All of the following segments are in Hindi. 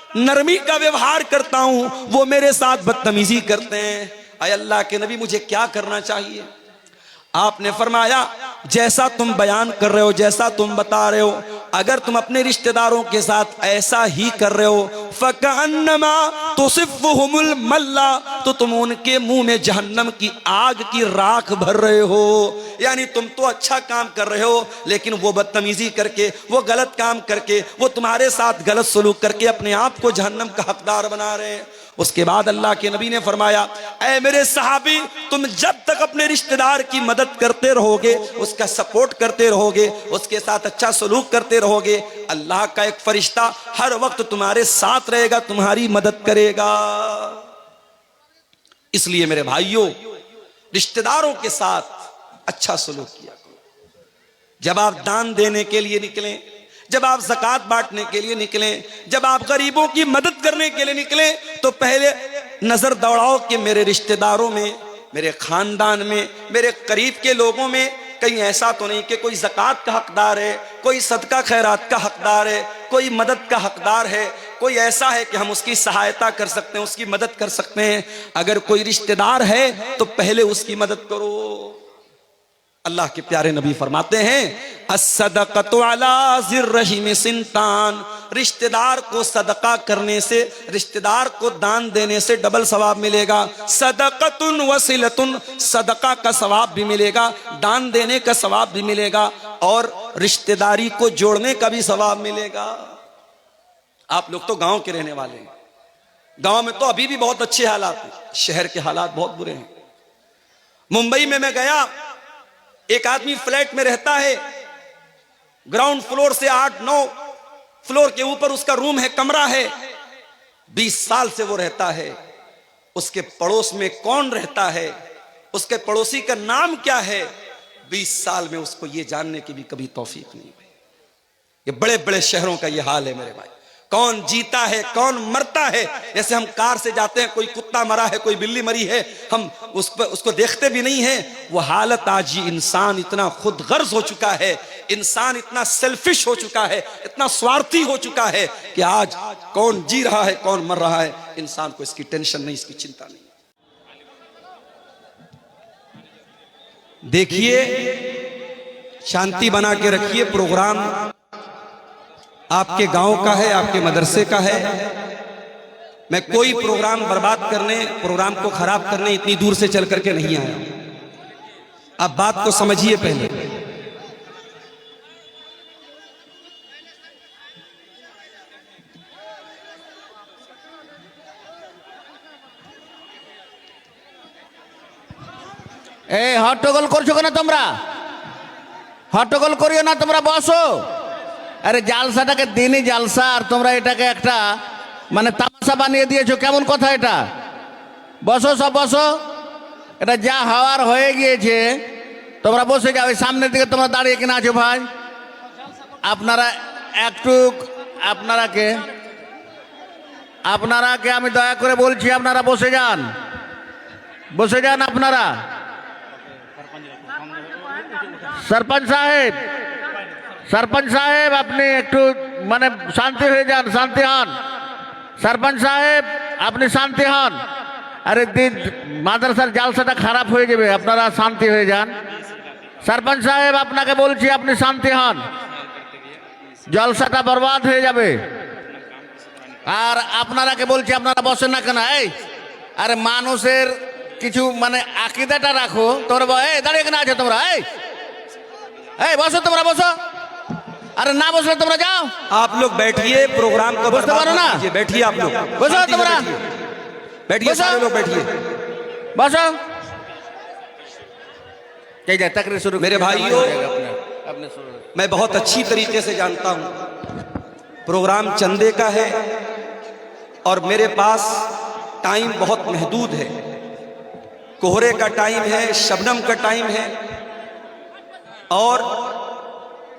नरमी का व्यवहार करता हूं, वो मेरे साथ बदतमीजी करते हैं। अय अल्लाह के नबी, मुझे क्या करना चाहिए? आपने फरमाया, जैसा तुम बयान कर रहे हो, जैसा तुम बता रहे हो, अगर तुम अपने रिश्तेदारों के साथ ऐसा ही कर रहे हो, फकअन्नमा तुसिफ़ुहुमुल मल्ला, तो तुम उनके मुंह में जहन्नम की आग की राख भर रहे हो। यानी तुम तो अच्छा काम कर रहे हो, लेकिन वो बदतमीजी करके, वो गलत काम करके, वो तुम्हारे साथ गलत सलूक करके अपने आप को जहन्नम का हकदार बना रहे हैं। उसके बाद अल्लाह के नबी ने फरमाया, ऐ मेरे सहाबी, तुम जब तक अपने रिश्तेदार की मदद करते रहोगे, उसका सपोर्ट करते रहोगे, उसके साथ अच्छा सलूक करते रहोगे, अल्लाह का एक फरिश्ता हर वक्त तुम्हारे साथ रहेगा, तुम्हारी मदद करेगा। इसलिए मेरे भाइयों, रिश्तेदारों के साथ अच्छा सलूक किया करो। जब आप दान देने के लिए निकलें, जब आप ज़कात बांटने के लिए निकलें, जब आप गरीबों की मदद करने के लिए निकलें, तो पहले नजर दौड़ाओ कि मेरे रिश्तेदारों में, मेरे खानदान में, मेरे करीब के लोगों में कहीं ऐसा तो नहीं कि कोई ज़कात का हकदार है, कोई सदका खैरात का हकदार है, कोई मदद का हकदार है, कोई ऐसा है कि हम उसकी सहायता कर सकते हैं, उसकी मदद कर सकते हैं। अगर कोई रिश्तेदार है तो पहले उसकी मदद करो। अल्लाह के प्यारे नबी फरमाते हैं, अस्सदक़तु अला ज़िर्रहिम सिंतान, रिश्तेदार को सदका करने से, रिश्तेदार को दान देने से डबल सवाब मिलेगा। सदक़तुन वसिलतुन, सदका का सवाब भी मिलेगा, दान देने का सवाब भी मिलेगा, और रिश्तेदारी को जोड़ने का भी सवाब मिलेगा। आप लोग तो गांव के रहने वाले हैं, गांव में तो अभी भी बहुत अच्छे हालात हैं, शहर के हालात बहुत बुरे हैं। मुंबई में मैं गया, एक आदमी फ्लैट में रहता है, ग्राउंड फ्लोर से 8-9 फ्लोर के ऊपर उसका रूम है, कमरा है, 20 साल से वो रहता है। उसके पड़ोस में कौन रहता है, उसके पड़ोसी का नाम क्या है, 20 साल में उसको ये जानने की भी कभी तौफीक नहीं हुई। ये बड़े बड़े शहरों का ये हाल है मेरे भाई। कौन जीता है, कौन मरता है, जैसे हम कार से जाते हैं, कोई कुत्ता मरा है, कोई बिल्ली मरी है, हम उसको देखते भी नहीं है। वो हालत आज ही, इंसान इतना खुद गर्ज हो चुका है, इंसान इतना सेल्फिश हो चुका है, इतना स्वार्थी हो चुका है कि आज कौन जी रहा है, कौन मर रहा है, इंसान को इसकी टेंशन नहीं, इसकी चिंता नहीं। देखिए, शांति बना के रखिए। प्रोग्राम आपके गांव का है, आपके मदरसे का है। मैं कोई प्रोग्राम बर्बाद करने, प्रोग्राम को खराब करने इतनी दूर से चल करके नहीं आया। आप बात को समझिए पहले। ए हट्टगोल करছো কেন তোমরা? হট্টগোল করিও না, তোমরা বসো। আরে জালসাটাকে দিনই জালসা, আর তোমরা এটাকে একটা মানে তামাশা বানিয়ে দিয়েছো, কেমন কথা এটা? বসো, সব বসো। এটা যা হওয়ার হয়ে গিয়েছে, তোমরা বসে যাও। সামনের দিকে তোমরা দাঁড়িয়ে কিনা আছো ভাই? আপনারা একটু, আপনারাকে আমি দয়া করে বলছি, আপনারা বসে যান, বসে যান আপনারা। सरपंच साहेब আপনি একটু মানে শান্তি হয়ে যান, শান্তি হন। सरपंच সাহেব আপনি শান্তি হন। আরে মাদ্রাসার জালসাটা খারাপ হয়ে যাবে, আপনারা শান্তি হয়ে যান। सरपंच সাহেব আপনাকে বলছি, আপনি শান্তি হন, জলসাটা বরবাদ হয়ে যাবে। আর আপনারাকে বলছি, আপনারা বসেন না কেন? এই আরে মানুষের কিছু মানে আকীদাটা রাখো। তোমরা দাঁড়িয়ে কেন আছো তোমরা? এই বসো, তোমরা বসো। अरे ना बसो, तुम जाओ। आप लोग बैठिए, प्रोग्राम का बसते पारो ना, बैठिए। आप लोग बसो, तुम्हारा बैठिए, सारे लोग बैठिए, बसो। तकरीर शुरू। मेरे भाइयों, मैं बहुत अच्छी तरीके से जानता हूं प्रोग्राम चंदे का है और मेरे पास टाइम बहुत महदूद है। कोहरे का टाइम है, शबनम का टाइम है, और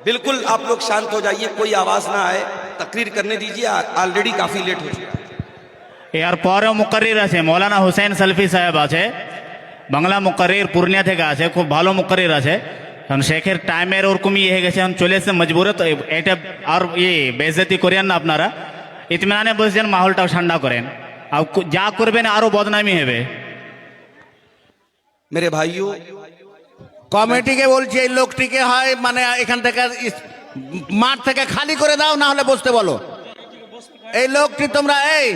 बिल्कुल आप लोग शांत हो जाइए, कोई आवाज ना आए, तकरीर करने दीजिए। ऑलरेडी काफी लेट हो चुका है। यार परे मुकर्रिर আছে মৌলানা হুসেন সলফি সাহেব আছে, বাংলা মুকর্রির, পূর্ণিয়া থেকে আছে, খুব ভালো মুকর্রির আছে। কারণ শেখের টাইমের ওরকমই হয়ে গেছে, এখন চলে এসে মজবুরে। তো এটা আর বেইজ্জতি করিয়েন না আপনারা, ইতমিনানে বসে যান, মাহলটাও ঠান্ডা করেন। আর যা করবেন আরো বদনামি হবে। मेरे भाइयों, কমিটিকে বলছি এই লোকটিকে হয় মানে এখান থেকে মাঠ থেকে খালি করে দাও, না হলে বসতে বলো। এই লোকটি তোমরা এই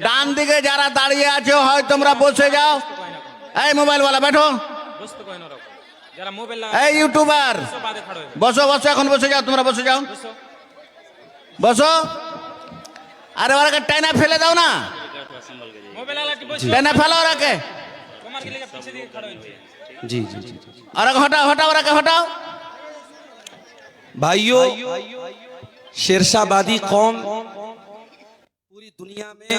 ডান দিকে যারা দাঁড়িয়ে আছো হয় তোমরা বসে যাও। এই মোবাইলওয়ালা बैठो, এই ইউটিউবার বসো বসো, এখন বসে যাও, তোমরা বসে যাও, বসো। আরে ওরাকে টাইনা ফেলে দাও না, টাইনা ফেলো ওরাকে। जी जी जी ওরাকে হটাও, হটাও ওরাকে হটাও। भाइयों, शेरशाहबादी कौम पूरी दुनिया में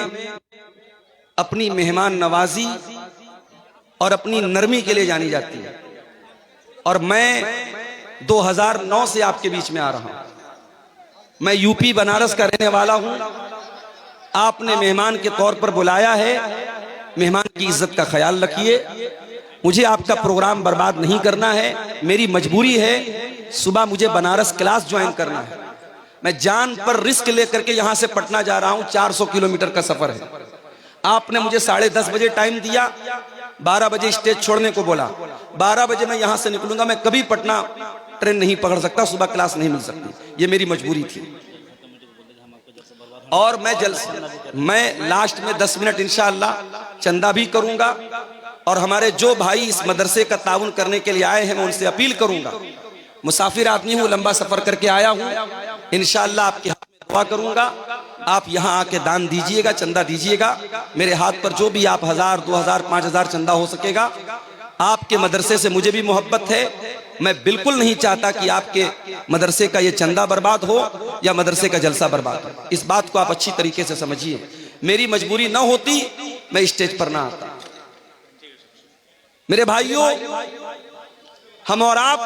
अपनी मेहमान नवाजी और अपनी नरमी के लिए जानी जाती है। और मैं 2009 से आपके बीच में आ रहा हूं। मैं यूपी बनारस का रहने वाला हूं। आपने मेहमान के तौर पर बुलाया है, मेहमान की इज्जत का ख्याल रखिए। मुझे आपका प्रोग्राम बर्बाद नहीं करना है, मेरी मजबूरी है, सुबह मुझे बनारस क्लास ज्वाइन करना है। मैं जान पर रिस्क लेकर के यहां से पटना जा रहा हूं, 400 किलोमीटर का सफर है। आपने मुझे 10:30 बजे टाइम दिया, 12 बजे स्टेज छोड़ने को बोला। 12 बजे मैं यहां से निकलूंगा, मैं कभी पटना ट्रेन नहीं पकड़ सकता, सुबह क्लास नहीं मिल सकती, ये मेरी मजबूरी थी। और मैं लास्ट में 10 मिनट इंशाअल्लाह चंदा भी करूंगा। और हमारे जो भाई इस मदरसे का ताउन करने के लिए आए हैं, मैं उनसे अपील करूंगा। मुसाफिर आदमी हूं, लंबा सफर करके आया हूं, इंशाअल्लाह आपके हाथ में दुआ करूंगा। आप यहां आके दान दीजिएगा, चंदा दीजिएगा। मेरे हाथ पर जो भी आप 1000, 2000, 5000 चंदा हो सकेगा। आपके मदरसे से मुझे भी मोहब्बत है। मैं बिल्कुल नहीं चाहता कि आपके मदरसे का ये चंदा बर्बाद हो या मदरसे का जलसा बर्बाद हो। इस बात को आप अच्छी तरीके से समझिए। मेरी मजबूरी न होती मैं स्टेज पर ना आता। मेरे भाइयों, हम और आप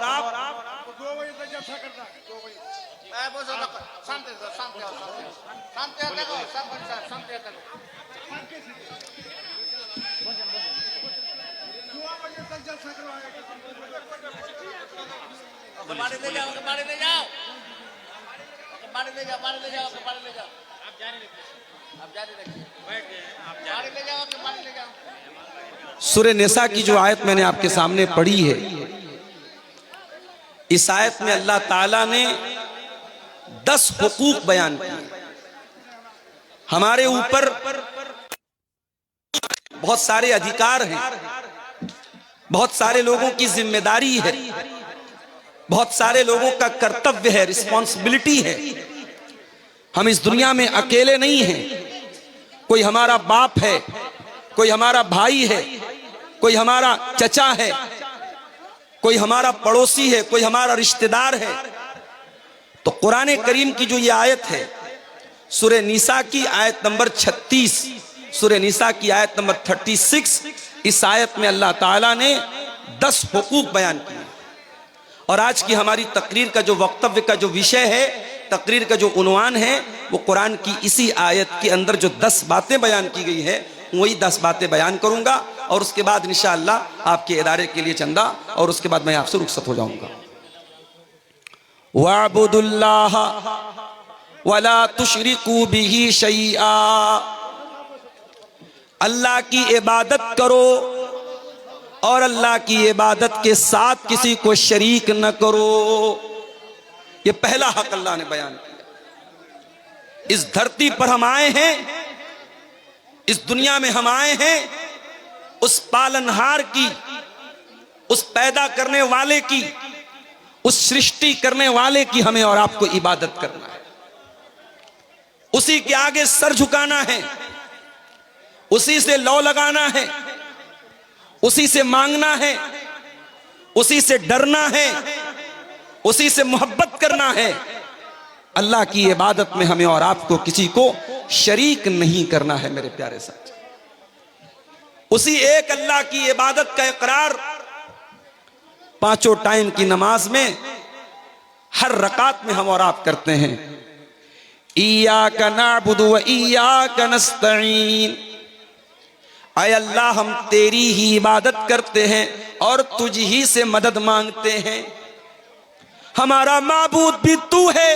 सूरह निसा की जो आयत मैंने आपके सामने पढ़ी है, इस आयत में अल्लाह ताला ने 10 हुकूक बयान किए। हमारे ऊपर बहुत सारे अधिकार हैं, बहुत सारे लोगों की जिम्मेदारी है, बहुत सारे लोगों का कर्तव्य है, रिस्पॉन्सिबिलिटी है। हम इस दुनिया में अकेले नहीं हैं। कोई हमारा बाप है, कोई हमारा भाई है, कोई हमारा चचा है, कोई हमारा पड़ोसी है, कोई हमारा रिश्तेदार है। तो कुरान करीम की जो ये आयत है, सूरह निसा की आयत नंबर 36, सूरह निसा की आयत नंबर 36, इस आयत में अल्लाह ताला ने 10 हुकूक बयान किए। और आज की हमारी तकरीर का जो वक्तव्य का जो विषय है, तकरीर का जो उन्वान है, वो कुरान की इसी आयत के अंदर जो 10 बातें बयान की गई है, वही 10 बातें बयान करूंगा। और उसके बाद इंशाअल्लाह आपके इदारे के लिए चंदा, और उसके बाद मैं आपसे रुखसत हो जाऊंगा। वअबुदुल्लाह वला तुशरिकू बिही शैआ, अल्लाह की इबादत करो और अल्लाह की इबादत के साथ किसी को शरीक न करो। ये पहला हक अल्लाह ने बयान किया। इस धरती पर हम आए हैं, इस दुनिया में हम आए हैं, उस पालनहार की, उस पैदा करने वाले की, उस सृष्टि करने वाले की हमें और आपको इबादत करना है। उसी के आगे सर झुकाना है, उसी से लौ लगाना है, उसी से मांगना है, उसी से डरना है, उसी से मोहब्बत करना है। अल्लाह की इबादत में हमें और आपको किसी को शरीक नहीं करना है। मेरे प्यारे साथी, उसी एक अल्लाह की इबादत का इकरार 5 टाइम की नमाज में हर रकात में हम और आप करते हैं। इय्याका नअबुदु व इय्याका नस्तईन, आय अल्लाह हम तेरी ही इबादत करते हैं और तुझ ही से मदद मांगते हैं। हमारा माबूद भी तू है,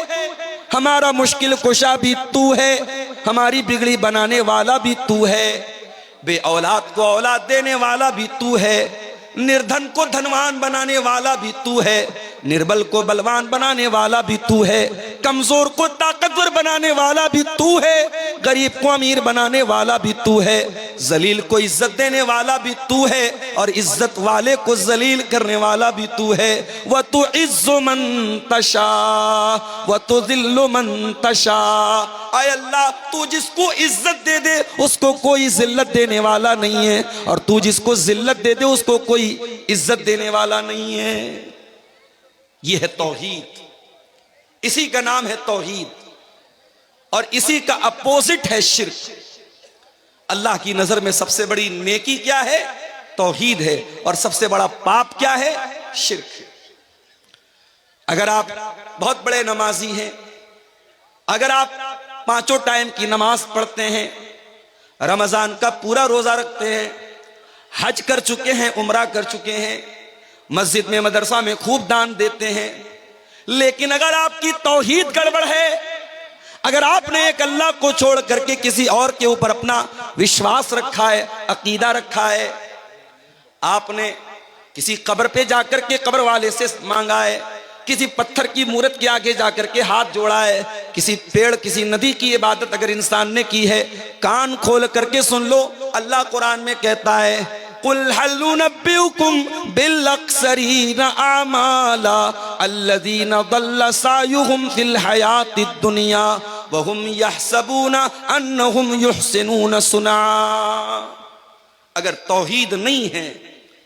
हमारा मुश्किल कुशा भी तू है, हमारी बिगड़ी बनाने वाला भी तू है, बे औलाद को औलाद देने वाला भी तू है, निर्धन को धनवान बनाने वाला भी तू है, निर्बल को बलवान बनाने वाला भी तू है, कमजोर को ताकतवर बनाने वाला भी तू है, गरीब को अमीर बनाने वाला भी तू है, जलील को इज्जत देने वाला भी तू है और इज्जत वाले को जलील करने वाला भी तू है। व तु इज्जु मन तशा व तु जिल्लु मन तशा। आय अल्लाह, तू जिसको इज्जत दे दे उसको कोई जिल्लत देने वाला नहीं है, और तू जिसको जिल्लत दे दे उसको कोई इज्जत देने वाला नहीं है। यह है तौहीद, इसी का नाम है तौहीद, और इसी का अपोजिट है शिर्क। अल्लाह की नजर में सबसे बड़ी नेकी क्या है? तौहीद है, और सबसे बड़ा पाप क्या है? शिर्क है। अगर आप बहुत बड़े नमाजी हैं, अगर आप पांचों टाइम की नमाज पढ़ते हैं, रमजान का पूरा रोजा रखते हैं, हज कर चुके हैं, उम्रा कर चुके हैं, मस्जिद में मदरसा में खूब दान देते हैं, लेकिन अगर आपकी तौहीद गड़बड़ है, अगर आपने एक अल्लाह को छोड़ करके किसी और के ऊपर अपना विश्वास रखा है, अकीदा रखा है, आपने किसी कब्र पे जाकर के कब्र वाले से मांगा है, किसी पत्थर की मूर्त के आगे जाकर के हाथ जोड़ा है, किसी पेड़ किसी नदी की इबादत अगर इंसान ने की है, कान खोल करके सुन लो, अल्लाह कुरान में कहता है, कुल हल नुनब्बिउकुम बिल अक्सरीन आमाला अल्लज़ीना दल्ल सायुहुम फिल हयातिद दुनिया व हुम यहसबूना अन्नहुम युहसिनून सुना। अगर तौहीद नहीं है,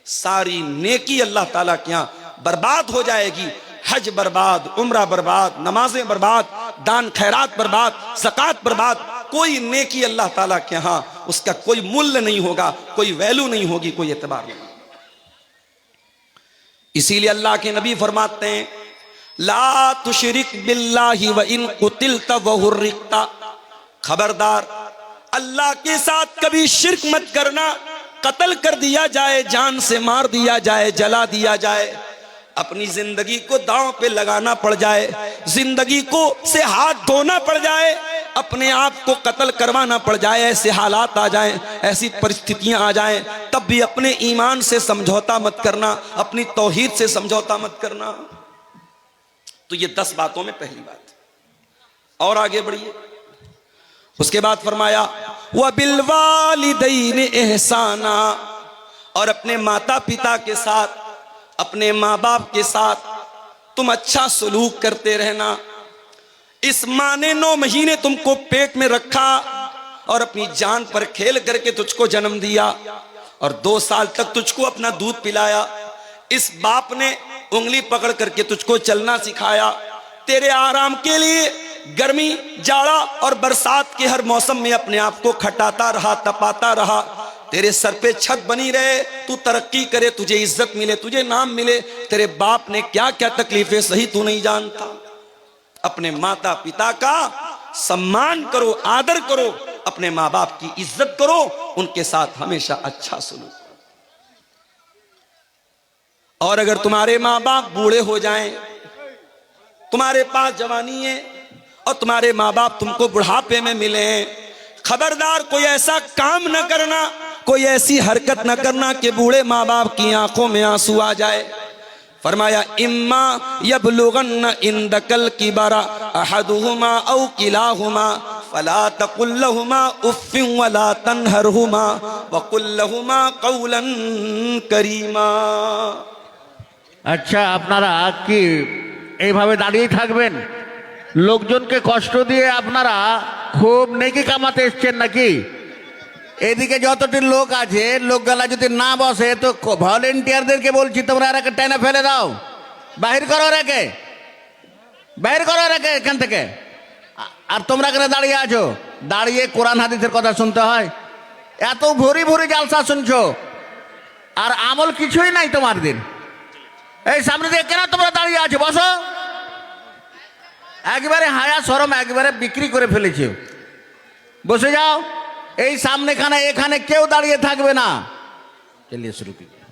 सारी नेकी अल्लाह ताला के यहाँ बर्बाद हो जाएगी। हज बर्बाद, उम्रा बर्बाद, नमाजें बर्बाद, दान खैरात बर्बाद, ज़कात बर्बाद, कोई नेकी अल्लाह ताला के यहाँ उसका कोई मूल्य नहीं होगा, कोई वैल्यू नहीं होगी, कोई एतबार नहीं। इसीलिए अल्लाह के नबी फरमाते हैं, ला तुशरिक बिल्लाहि व इन कुतिलता व हुर्रिकता। खबरदार, अल्लाह के साथ कभी शिर्क मत करना। कत्ल कर दिया जाए, जान से मार दिया जाए, जला दिया जाए, अपनी जिंदगी को दांव पे लगाना पड़ जाए, जिंदगी को से हाथ धोना पड़ जाए, अपने आप को कत्ल करवाना पड़ जाए, ऐसे हालात आ जाएं, ऐसी परिस्थितियां आ जाएं, तब भी अपने ईमान से समझौता मत करना, अपनी तौहीद से समझौता मत करना। तो ये 10 बातों में पहली बात। और आगे बढ़िए, उसके बाद फरमाया व बिल वालिदैन एहसाना, और अपने माता पिता के साथ, अपने माँ बाप के साथ तुम अच्छा सलूक करते रहना। इस माँ ने 9 महीने तुमको पेट में रखा और अपनी जान पर खेल करके तुझको जन्म दिया और 2 साल तक तुझको अपना दूध पिलाया। इस बाप ने उंगली पकड़ करके तुझको चलना सिखाया। तेरे आराम के लिए गर्मी, जाड़ा और बरसात के हर मौसम में अपने आप को खटाता रहा, तपाता रहा। तेरे सर पे छत बनी रहे, तू तरक्की करे, तुझे इज्जत मिले, तुझे नाम मिले। तेरे बाप ने क्या क्या तकलीफें सही तू नहीं जानता। अपने माता पिता का सम्मान करो, आदर करो, अपने माँ बाप की इज्जत करो, उनके साथ हमेशा अच्छा सलूक। और अगर तुम्हारे माँ बाप बूढ़े हो जाएं, तुम्हारे पास जवानी है और तुम्हारे माँ बाप तुमको बुढ़ापे में मिले, खबरदार कोई ऐसा काम न करना, कोई ऐसी हरकत न करना कि बूढ़े माँ बाप की आंखों में आंसू आ जाए। फरमाया इम्मा यबलुगन्न इंदकल किबरा अहदुहुमा औ किलाहुमा फला तकुल लहुमा उफ्फिन वला तनहरहुमा वकुल लहुमा कौलन करीमा। अच्छा, আপনারা কি এইভাবে দাঁড়িয়ে থাকবেন? লোকজনকে কষ্ট দিয়ে আপনারা খুব নেকি কামাতে এসছেন নাকি? এদিকে যতটি লোক আছে, লোকগুলা যদি না বসে তো ভলেন্টিয়ারদেরকে বলছি, তোমরা এরাকে টেনে ফেলে দাও, বাহির করো, রেখে বাহির করো, রেখে এখান থেকে। আর তোমরা কেন দাঁড়িয়ে আছো? দাঁড়িয়ে কোরআন হাদিসের কথা শুনতে হয়? এত ভরি ভরি জালসা শুনছো আর আমল কিছুই নাই তোমার দিন। এই সামনে দিয়ে কেন তোমরা দাঁড়িয়ে আছো? বসো। একবারে হায়া শরম একবারে বিক্রি করে ফেলেছে। বসে যাও। এই সামনেখানে এখানে কেউ দাঁড়িয়ে থাকবে না। चलिए शुरू कीजिए।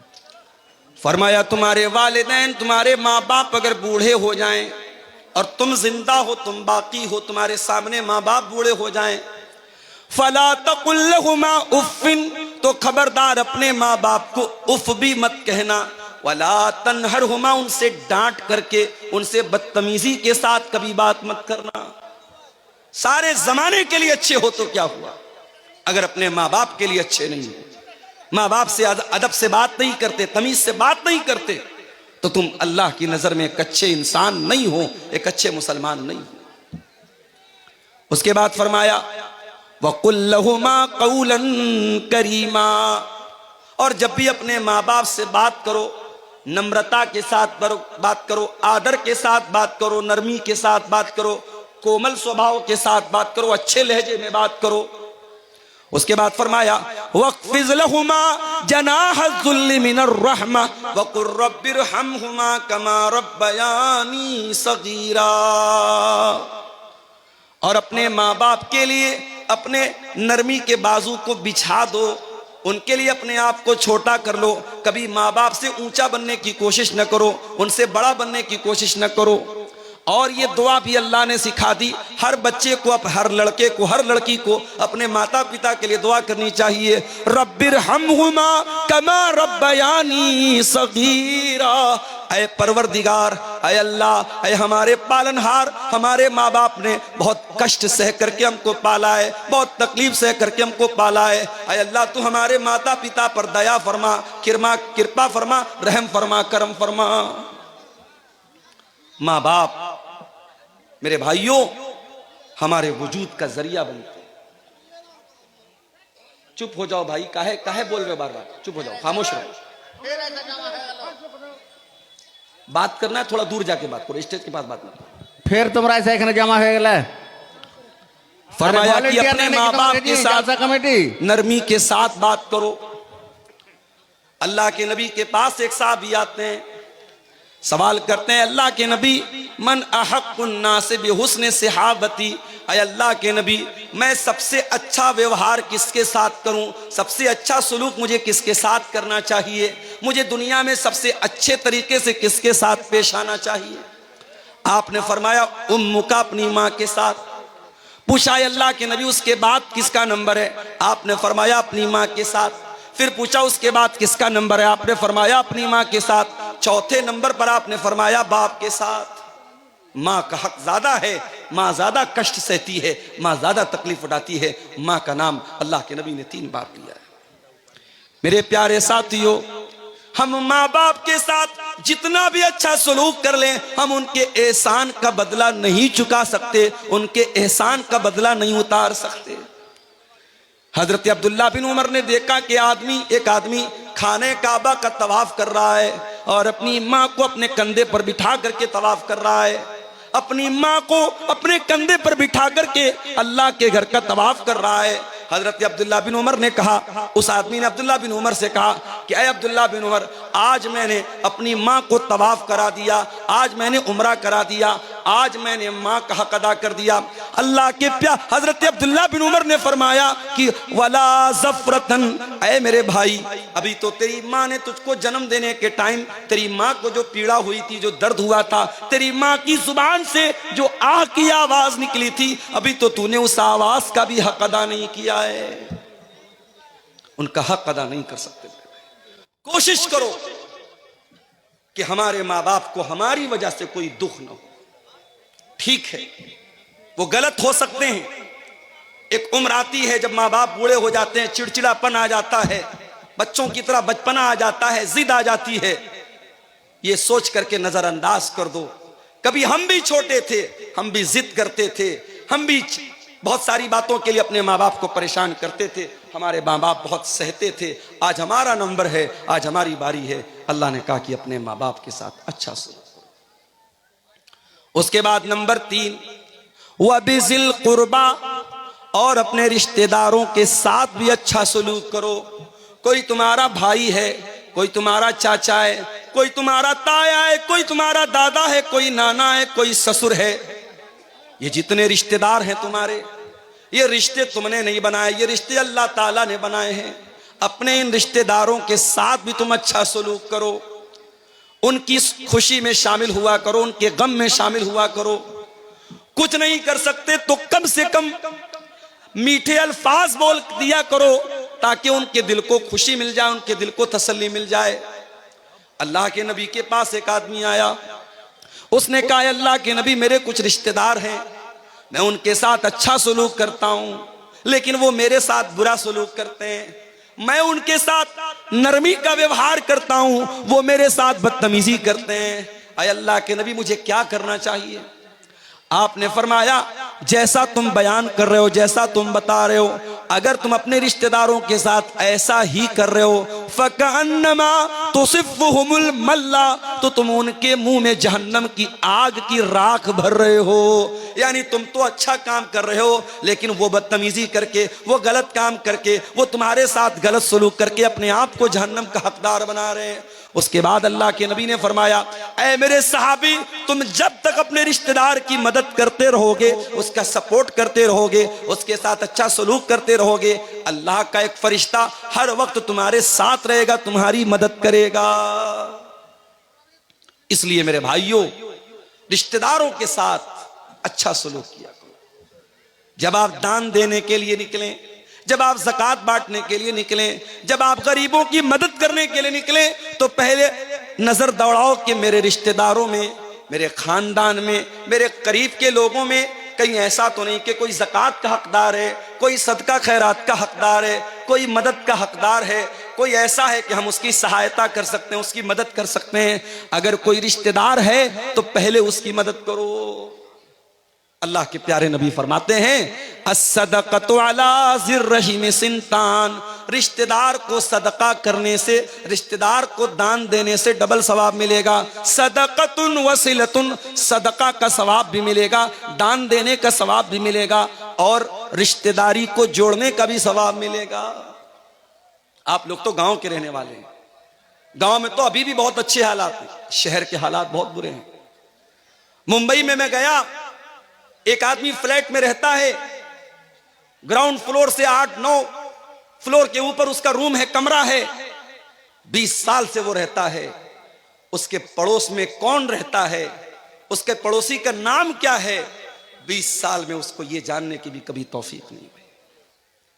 फरमाया तुम्हारे वालिदैन, तुम्हारे माँ बाप अगर बूढ़े हो जाएं और तुम जिंदा हो, तुम बाकी हो, तुम्हारे सामने माँ बाप बूढ़े हो जाएं फला तकुल लहुमा उफ़्फ़िन, तो खबरदार अपने माँ बाप को उफ भी मत कहना। वला तनहरहुमा, उनसे डांट करके उनसे बदतमीजी के साथ कभी बात मत करना। सारे जमाने के लिए अच्छे हो तो क्या हुआ, अगर अपने माँ बाप के लिए अच्छे नहीं हो, माँ बाप से अदब से बात नहीं करते, तमीज से बात नहीं करते, तो तुम अल्लाह की नजर में एक अच्छे इंसान नहीं हो, एक अच्छे मुसलमान नहीं हो। उसके बाद फरमाया वकुल लहुमा कौलन करीमा, और जब भी अपने माँ बाप से बात करो नम्रता के साथ बात करो, आदर के साथ बात करो, नरमी के साथ बात करो, कोमल स्वभाव के साथ बात करो, अच्छे लहजे में बात करो। उसके बाद फरमाया वक़्फ़िज़ लहुमा जनाहज़्ज़ुल्लि मिनर रहमा वक़ुल रब्बिरहमहुमा कमा रब्बयानी सगीरा, और अपने माँ बाप के लिए अपने नरमी के बाजू को बिछा दो, उनके लिए अपने आप को छोटा कर लो। कभी माँ बाप से ऊंचा बनने की कोशिश न करो, उनसे बड़ा बनने की कोशिश न करो। और ये दुआ भी अल्लाह ने सिखा दी, हर बच्चे को, हर लड़के को, हर लड़की को अपने माता पिता के लिए दुआ करनी चाहिए, रब्बिरहमहुमा कमा रब्बयानी सगीरा। ऐ परवरदिगार, ऐ अल्लाह, ऐ हमारे पालनहार, हमारे माँ बाप ने बहुत कष्ट सह करके हमको पाला है, बहुत तकलीफ सह करके हमको पाला है। ऐ अल्लाह, तू हमारे माता पिता पर दया फरमा, कृपा फरमा, रहम फरमा, करम फरमा। माँ बाप मेरे भाइयों हमारे वजूद का जरिया बनते हैं। चुप हो जाओ भाई, काहे बोल रहे बार बार, चुप हो जाओ, खामोश रहो। बात करना है थोड़ा दूर जाके बात करो, स्टेज के पास बात मत करो। फिर तुम्हारा ऐसा एखने जमा हो गया। फरमाया कि अपने माँ बाप के साथ कमेटी नरमी के साथ बात करो। अल्लाह के नबी के पास एक साहबी आते हैं, सवाल करते हैं अल्लाह के नबी मन अहक्कुन नास बिहुस्न सहाबती, अय अल्लाह के नबी मैं सबसे अच्छा व्यवहार किसके साथ करूं, सबसे अच्छा सलूक मुझे किसके साथ करना चाहिए, मुझे दुनिया में सबसे अच्छे तरीके से किसके साथ पेश आना चाहिए। आपने फरमाया उम्मुका, अपनी माँ के साथ। पूछा अल्लाह के नबी उसके बाद किसका नंबर है, आपने फरमाया अपनी माँ के साथ। फिर पूछा उसके बाद किसका नंबर है, आपने फरमाया अपनी माँ के साथ। चौथे नंबर पर आपने फरमाया बाप के साथ। माँ का हक ज्यादा है, माँ ज्यादा कष्ट सहती है, माँ ज्यादा तकलीफ उठाती है। माँ का नाम अल्लाह के नबी ने 3 बार लिया है। मेरे प्यारे साथियों, हम माँ बाप के साथ जितना भी अच्छा सलूक कर लें, हम उनके एहसान का बदला नहीं चुका सकते, उनके एहसान का बदला नहीं उतार सकते। हजरत अब्दुल्ला बिन उमर ने देखा कि एक आदमी खाने काबा का तवाफ कर रहा है और अपनी माँ को अपने कंधे पर बिठा करके तवाफ कर रहा है, अपनी माँ को अपने कंधे पर बिठा करके अल्लाह के घर का तवाफ कर रहा है। हजरत अब्दुल्ला बिन उमर ने कहा, उस आदमी ने अब्दुल्ला बिन उमर से कहा कि अय अब्दुल्ला बिन उमर, आज मैंने अपनी माँ को तवाफ करा दिया, आज मैंने उम्रा करा दिया, आज मैंने माँ का हक अदा कर दिया। अल्लाह के प्यार हजरत अब्दुल्ला बिन उमर ने फरमाया कि वला ज़फ़रतन, ऐ मेरे भाई, अभी तो तेरी माँ ने तुझको जन्म देने के टाइम तेरी माँ को जो पीड़ा हुई थी, जो दर्द हुआ था, तेरी माँ की जुबान से जो आह की आवाज निकली थी, अभी तो तूने उस आवाज का भी हक अदा नहीं किया है। उनका हक अदा नहीं कर सकते। कोशिश करो कि हमारे माँ बाप को हमारी वजह से कोई दुख न हो। ठीक है, वो गलत हो सकते हैं, एक उम्र आती है जब माँ बाप बूढ़े हो जाते हैं, चिड़चिड़ापन आ जाता है, बच्चों की तरह बचपना आ जाता है, जिद आ जाती है, ये सोच करके नजरअंदाज कर दो। कभी हम भी छोटे थे, हम भी जिद करते थे, हम भी बहुत सारी बातों के लिए अपने माँ बाप को परेशान करते थे, हमारे माँ बाप बहुत सहते थे। आज हमारा नंबर है, आज हमारी बारी है। अल्लाह ने कहा कि अपने माँ बाप के साथ अच्छा सुनो। उसके बाद नंबर 3, वबिज़िल कुर्बा, और अपने रिश्तेदारों के साथ भी अच्छा सलूक करो। कोई तुम्हारा भाई है, कोई तुम्हारा चाचा है, कोई तुम्हारा ताया है, कोई तुम्हारा दादा है, कोई नाना है, कोई ससुर है। ये जितने रिश्तेदार हैं तुम्हारे, ये रिश्ते तुमने नहीं बनाए, ये रिश्ते अल्लाह ताला ने बनाए हैं। अपने इन रिश्तेदारों के साथ भी तुम अच्छा सलूक करो, उनकी खुशी में शामिल हुआ करो, उनके गम में शामिल हुआ करो। कुछ नहीं कर सकते तो कम से कम मीठे अल्फाज बोल दिया करो ताकि उनके दिल को खुशी मिल जाए, उनके दिल को तसल्ली मिल जाए। अल्लाह के नबी के पास एक आदमी आया, उसने कहा अल्लाह के नबी मेरे कुछ रिश्तेदार हैं, मैं उनके साथ अच्छा सलूक करता हूं लेकिन वो मेरे साथ बुरा सलूक करते हैं। मैं उनके साथ नरमी का व्यवहार करता हूं, वो मेरे साथ बदतमीजी करते हैं। अय अल्लाह के नबी मुझे क्या करना चाहिए? आपने फरमाया जैसा तुम बयान कर रहे हो, जैसा तुम बता रहे हो, अगर तुम अपने रिश्तेदारों के साथ ऐसा ही कर रहे हो फकअन्नमा तुसिफ़ुहुमुल मल्ला, तो तुम उनके मुंह में जहन्नम की आग की राख भर रहे हो। यानी तुम तो अच्छा काम कर रहे हो लेकिन वो बदतमीजी करके, वो गलत काम करके, वो तुम्हारे साथ गलत सलूक करके अपने आप को जहन्नम का हकदार बना रहे हैं। उसके बाद अल्लाह के नबी ने फरमाया ऐ मेरे सहाबी, तुम जब तक अपने रिश्तेदार की मदद करते रहोगे, उसका सपोर्ट करते रहोगे, उसके साथ अच्छा सलूक करते रहोगे, अल्लाह का एक फरिश्ता हर वक्त तुम्हारे साथ रहेगा, तुम्हारी मदद करेगा। इसलिए मेरे भाइयों, रिश्तेदारों के साथ अच्छा सलूक किया करो। जब आप दान देने के लिए निकलें, जब आप ज़कात बांटने के लिए निकलें, जब आप गरीबों की मदद करने के लिए निकलें, तो पहले नजर दौड़ाओ कि मेरे रिश्तेदारों में, मेरे खानदान में, मेरे करीब के लोगों में कहीं ऐसा तो नहीं कि कोई ज़कात का हकदार है, कोई सदका खैरात का हकदार है, कोई मदद का हकदार है, कोई ऐसा है कि हम उसकी सहायता कर सकते हैं, उसकी मदद कर सकते हैं। अगर कोई रिश्तेदार है तो पहले उसकी मदद करो। अल्लाह के प्यारे नबी फरमाते हैं अस्सदक़तु अला ज़िर्रहिम सिंतान, रिश्तेदार को सदका करने से, रिश्तेदार को दान देने से डबल सवाब मिलेगा। सदक़तुन वसिलतुन, सदका का सवाब भी मिलेगा, दान देने का सवाब भी मिलेगा, और रिश्तेदारी को जोड़ने का भी सवाब मिलेगा। आप लोग तो गांव के रहने वाले हैं, गांव में तो अभी भी बहुत अच्छे हालात हैं, शहर के हालात बहुत बुरे हैं। मुंबई में मैं गया, एक आदमी फ्लैट में रहता है, ग्राउंड फ्लोर से 8-9 फ्लोर के ऊपर उसका रूम है, कमरा है, 20 साल से वो रहता है। उसके पड़ोस में कौन रहता है, उसके पड़ोसी का नाम क्या है, 20 साल में उसको ये जानने की भी कभी तौफीक नहीं हुई।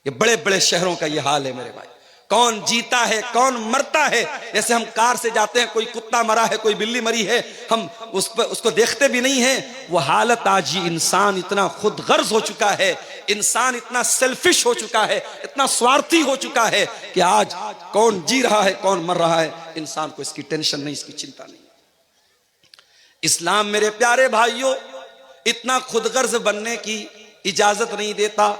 ये बड़े बड़े शहरों का ये हाल है मेरे भाई। कौन जीता है, कौन मरता है, जैसे हम कार से जाते हैं, कोई कुत्ता मरा है, कोई बिल्ली मरी है, हम उसको देखते भी नहीं है। वो हालत आज ही इंसान इतना खुद गर्ज हो चुका है, इंसान इतना सेल्फिश हो चुका है, इतना स्वार्थी हो चुका है कि आज कौन जी रहा है, कौन मर रहा है, इंसान को इसकी टेंशन नहीं, इसकी चिंता नहीं। इस्लाम मेरे प्यारे भाइयों इतना खुदगर्ज बनने की इजाजत नहीं देता।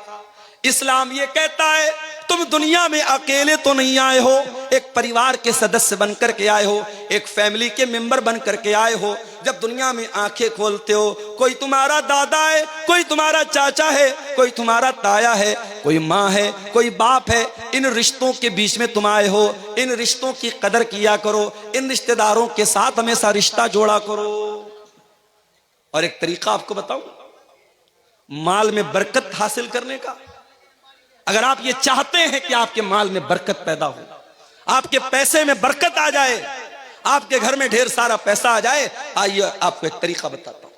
इस्लाम ये कहता है तुम दुनिया में अकेले तो नहीं आए हो, एक परिवार के सदस्य बनकर के आए हो, एक फैमिली के मेंबर बनकर के आए हो। जब दुनिया में आंखें खोलते हो, कोई तुम्हारा दादा है, कोई तुम्हारा चाचा है, कोई तुम्हारा ताया है, कोई माँ है, कोई बाप है। इन रिश्तों के बीच में तुम आए हो, इन रिश्तों की कदर किया करो, इन रिश्तेदारों के साथ हमेशा रिश्ता जोड़ा करो। और एक तरीका आपको बताऊं माल में बरकत हासिल करने का। अगर आप ये चाहते हैं कि आपके माल में बरकत पैदा हो, आपके पैसे में बरकत आ जाए, आपके घर में ढेर सारा पैसा आ जाए, आइए आपको एक तरीका बताता हूं।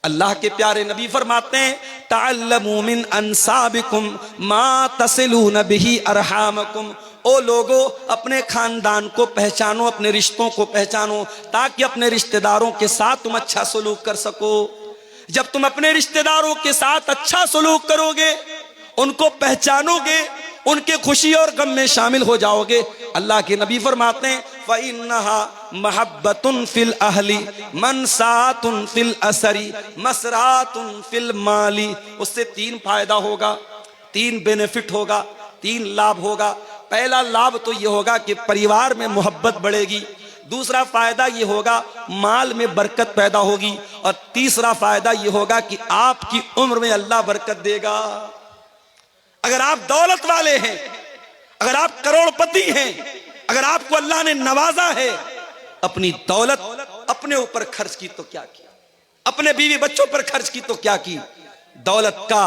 अल्लाह के प्यारे नबी फरमाते हैं तअल्लमू मिन अंसाबिकुम मा तसिलून बिही अरहामकुम। ओ लोगो, अपने खानदान को पहचानो, अपने रिश्तों को पहचानो, ताकि अपने रिश्तेदारों के साथ तुम अच्छा सलूक कर सको। जब तुम अपने रिश्तेदारों के साथ अच्छा सलूक करोगे, उनको पहचानोगे, उनके खुशी और गम में शामिल हो जाओगे, अल्लाह के नबी फरमाते हैं फ़इन्नहा महब्बतुन फिल अहली मनसातुन फिल असरी मसरातुन फिल माली। उससे 3 फायदा होगा, 3 बेनिफिट होगा, 3 लाभ होगा। पहला लाभ तो ये होगा कि परिवार में मोहब्बत बढ़ेगी, दूसरा फायदा ये होगा माल में बरकत पैदा होगी, और तीसरा फायदा ये होगा कि आपकी उम्र में अल्लाह बरकत देगा। अगर आप दौलत वाले हैं, अगर आप करोड़पति हैं, अगर आपको अल्लाह ने नवाजा है, अपनी दौलत अपने ऊपर खर्च की तो क्या की, अपने बीवी बच्चों पर खर्च की तो क्या की। दौलत का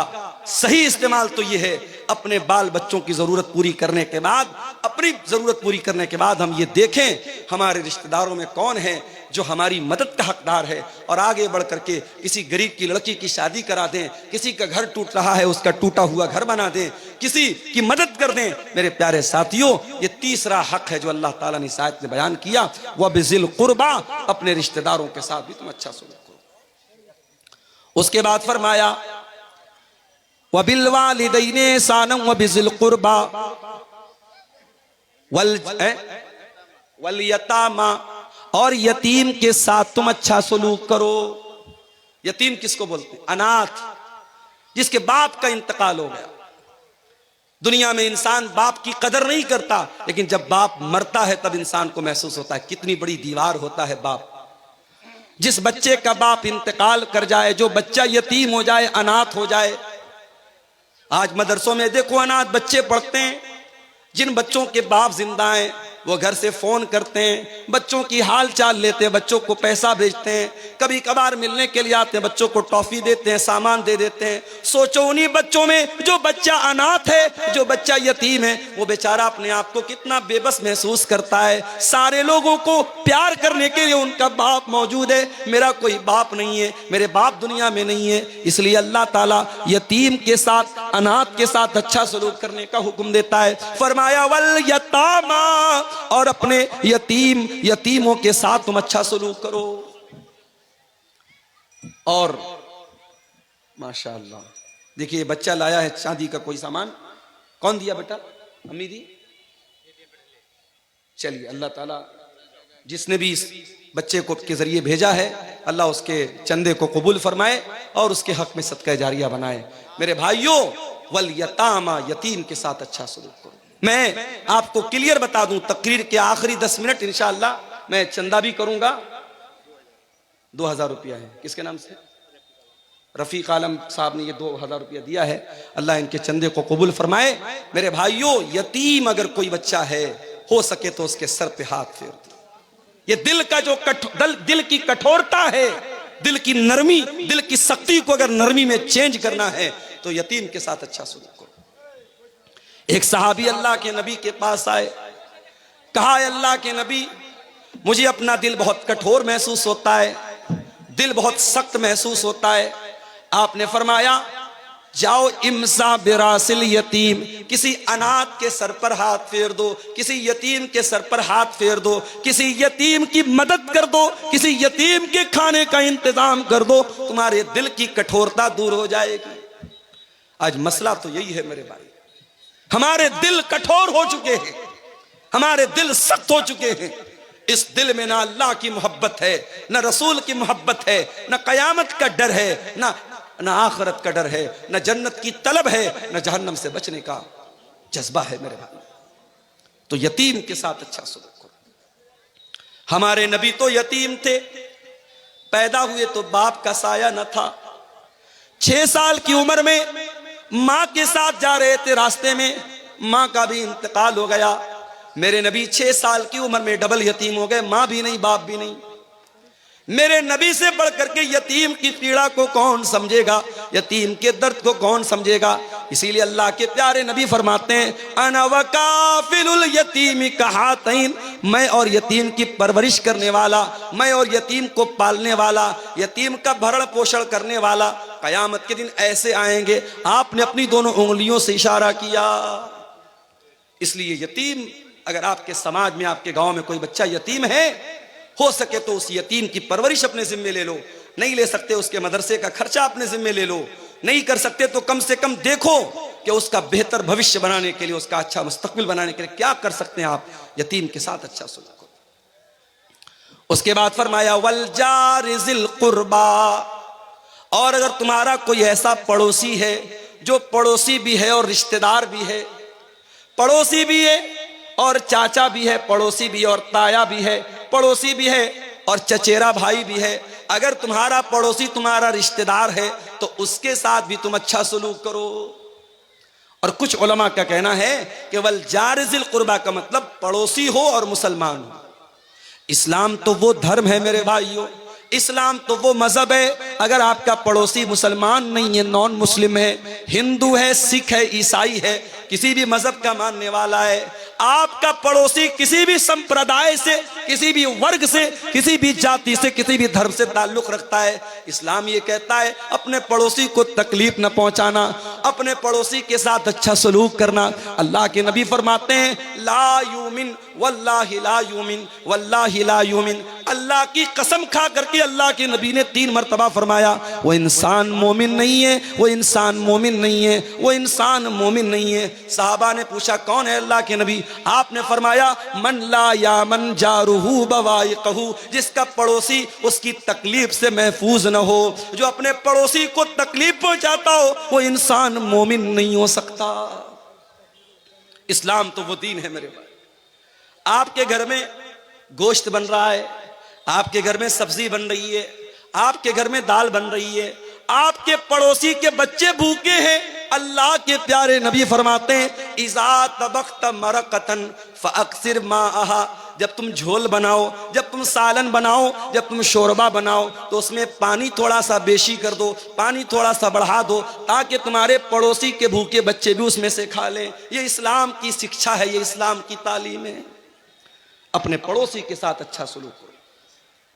सही इस्तेमाल तो यह है अपने बाल बच्चों की जरूरत पूरी करने के बाद, अपनी जरूरत पूरी करने के बाद हम ये देखें हमारे रिश्तेदारों में कौन है, जो हमारी मदद का हकदार है, और आगे बढ़ करके किसी गरीब की लड़की की शादी करा दें, किसी का घर टूट रहा है उसका टूटा हुआ घर बना दें, किसी की मदद कर दें। मेरे प्यारे साथियों, ये तीसरा हक है जो अल्लाह ताला ने इस आयत में बयान किया, वह बिजिल कुर्बा, अपने रिश्तेदारों के साथ भी तुम अच्छा सलूक करो। उसके बाद फरमाया वह बिल वालिदैने सानम व बिजिल कुर्बा वल यतामा, और यतीम के साथ तुम अच्छा सलूक करो। यतीम किसको बोलते हैं? अनाथ, जिसके बाप का इंतकाल हो गया। दुनिया में इंसान बाप की कदर नहीं करता, लेकिन जब बाप मरता है तब इंसान को महसूस होता है कितनी बड़ी दीवार होता है बाप। जिस बच्चे का बाप इंतकाल कर जाए, जो बच्चा यतीम हो जाए, अनाथ हो जाए। आज मदरसों में देखो अनाथ बच्चे पढ़ते हैं। जिन बच्चों के बाप जिंदा हैं वो घर से फोन करते हैं, बच्चों की हाल चाल लेते हैं, बच्चों को पैसा भेजते हैं, कभी कभार मिलने के लिए आते हैं, बच्चों को टॉफी देते हैं, सामान दे देते हैं। सोचो उन्हीं बच्चों में जो बच्चा अनाथ है, जो बच्चा यतीम है, वो बेचारा अपने आप को कितना बेबस महसूस करता है। सारे लोगों को प्यार करने के लिए उनका बाप मौजूद है, मेरा कोई बाप नहीं है, मेरे बाप दुनिया में नहीं है। इसलिए अल्लाह ताला यतीम के साथ, अनाथ के साथ अच्छा सलूक करने का हुक्म देता है। फरमाया वल यतामा, और अपने यतीमों के साथ तुम अच्छा सलूक करो। और माशाअल्लाह देखिए, बच्चा लाया है चांदी का कोई सामान, कौन दिया बेटा? अम्मी दी। चलिए, अल्लाह ताला जिसने भी इस बच्चे को के जरिए भेजा है, अल्लाह उसके चंदे को कबूल फरमाए और उसके हक में सदका जारिया बनाए। मेरे भाइयों, वल यतामा, यतीम के साथ अच्छा सलूक करो। मैं आपको क्लियर बता दूं, तकरीर के आखिरी 10 मिनट इंशाअल्लाह मैं चंदा भी करूंगा। 2000 रुपया है, किसके नाम से? रफीक आलम साहब ने ये 2000 रुपया दिया है, अल्लाह इनके चंदे को कबूल फरमाए। मेरे भाइयों, यतीम अगर कोई बच्चा है, हो सके तो उसके सर पे हाथ फेर दो। ये दिल का जो दिल की कठोरता है, दिल की नरमी, दिल की सख्ती को अगर नरमी में चेंज करना है तो यतीम के साथ अच्छा सलूक करो। एक सहाबी अल्लाह के नबी के पास आए, कहा अल्लाह के नबी, मुझे अपना दिल बहुत कठोर महसूस होता है, दिल बहुत सख्त महसूस होता है। आपने फरमाया जाओ इमसा बिरासिल यतीम, किसी अनाथ के सर पर हाथ फेर दो, किसी यतीम के सर पर हाथ फेर दो, किसी यतीम की मदद कर दो, किसी यतीम के खाने का इंतजाम कर दो, तुम्हारे दिल की कठोरता दूर हो जाएगी। आज मसला तो यही है मेरे भाई, हमारे दिल कठोर हो चुके हैं, हमारे दिल सख्त हो चुके हैं। इस दिल में ना अल्लाह की मोहब्बत है, ना रसूल की मोहब्बत है, ना कयामत का डर है, ना आखिरत का डर है, ना जन्नत की तलब है, ना जहन्नम से बचने का जज्बा है मेरे भाई। तो यतीम के साथ अच्छा सलूक करो। हमारे नबी तो यतीम थे, पैदा हुए तो बाप का साया न था। 6 साल की उम्र में मां के साथ जा रहे थे, रास्ते में मां का भी इंतकाल हो गया। मेरे नबी 6 साल की उम्र में डबल यतीम हो गए, मां भी नहीं, बाप भी नहीं। मेरे नबी से बढ़ करके यतीम की पीड़ा को कौन समझेगा, यतीम के दर्द को कौन समझेगा। इसीलिए अल्लाह के प्यारे नबी फरमाते हैं, अना वकाफिलुल यतीम कहातैन, मैं और यतीम की परवरिश करने वाला, मैं और यतीम को पालने वाला, यतीम का भरण पोषण करने वाला। कयामत के दिन ऐसे आएंगे। आपने अपनी दोनों उंगलियों से इशारा किया। इसलिए यतीम, अगर आपके समाज में, आपके गांव में कोई बच्चा यतीम है, हो सके तो उस यतीम की परवरिश अपने जिम्मे ले लो। नहीं ले सकते उसके मदरसे का खर्चा अपने जिम्मे ले लो। नहीं कर सकते तो कम से कम देखो कि उसका बेहतर भविष्य बनाने के लिए, उसका अच्छा मुस्तकबिल बनाने के लिए क्या कर सकते हैं आप। यतीम के साथ अच्छा सलूक करो। उसके बाद फरमाया वल जारि ज़िल कुर्बा, और अगर तुम्हारा कोई ऐसा पड़ोसी है जो पड़ोसी भी है और रिश्तेदार भी है, पड़ोसी भी है और चाचा भी है, पड़ोसी भी और ताया भी है, पड़ोसी भी है और चचेरा भाई भी है, अगर तुम्हारा पड़ोसी तुम्हारा रिश्तेदार है तो उसके साथ भी तुम अच्छा सलूक करो। और कुछ उलमा का कहना है कि वल जार ज़िल कुर्बा का मतलब पड़ोसी हो और मुसलमान हो। इस्लाम तो वो धर्म है मेरे भाइयों, इस्लाम तो वो मजहब है, अगर आपका पड़ोसी मुसलमान नहीं है, नॉन मुस्लिम है, हिंदू है, सिख है, ईसाई है, किसी भी मजहब का मानने वाला है, आपका पड़ोसी किसी भी संप्रदाय से, किसी भी वर्ग से, किसी भी जाति से, किसी भी धर्म से ताल्लुक रखता है, इस्लाम ये कहता है अपने पड़ोसी को तकलीफ न पहुंचाना, अपने पड़ोसी के साथ अच्छा सलूक करना। अल्लाह के नबी फरमाते हैं ला यूमिन वल्लाहि ला यूमिन वल्लाहि ला यूमिन। अल्लाह की कसम खा करके अल्लाह के नबी ने 3 मरतबा फरमाया वो इंसान मोमिन नहीं है, वो इंसान मोमिन नहीं है, वो इंसान मोमिन नहीं है। साहबा ने पूछा कौन है अल्लाह के नबी? आपने फरमाया मन ला यामन जारुहु बवाइकहु, जिसका पड़ोसी उसकी तकलीफ से महफूज न हो, जो अपने पड़ोसी को तकलीफ पहुंचाता हो, वो इंसान मोमिन नहीं हो सकता। इस्लाम तो वो दीन है मेरे भाई। आपके घर में गोश्त बन रहा है, आपके घर में सब्जी बन रही है, आपके घर में दाल बन रही है, आपके पड़ोसी के बच्चे भूखे हैं, अल्लाह के प्यारे नबी फरमाते हैं इज़ा तबख्त मरकतन फअक्सिर माअहा, जब तुम झोल बनाओ, जब तुम सालन बनाओ, जब तुम शोरबा बनाओ तो उसमें पानी थोड़ा सा बेशी कर दो, पानी थोड़ा सा बढ़ा दो, ताकि तुम्हारे पड़ोसी के भूखे बच्चे भी उसमें से खा लें। ये इस्लाम की शिक्षा है, ये इस्लाम की तालीम है। अपने पड़ोसी के साथ अच्छा सलूक करो।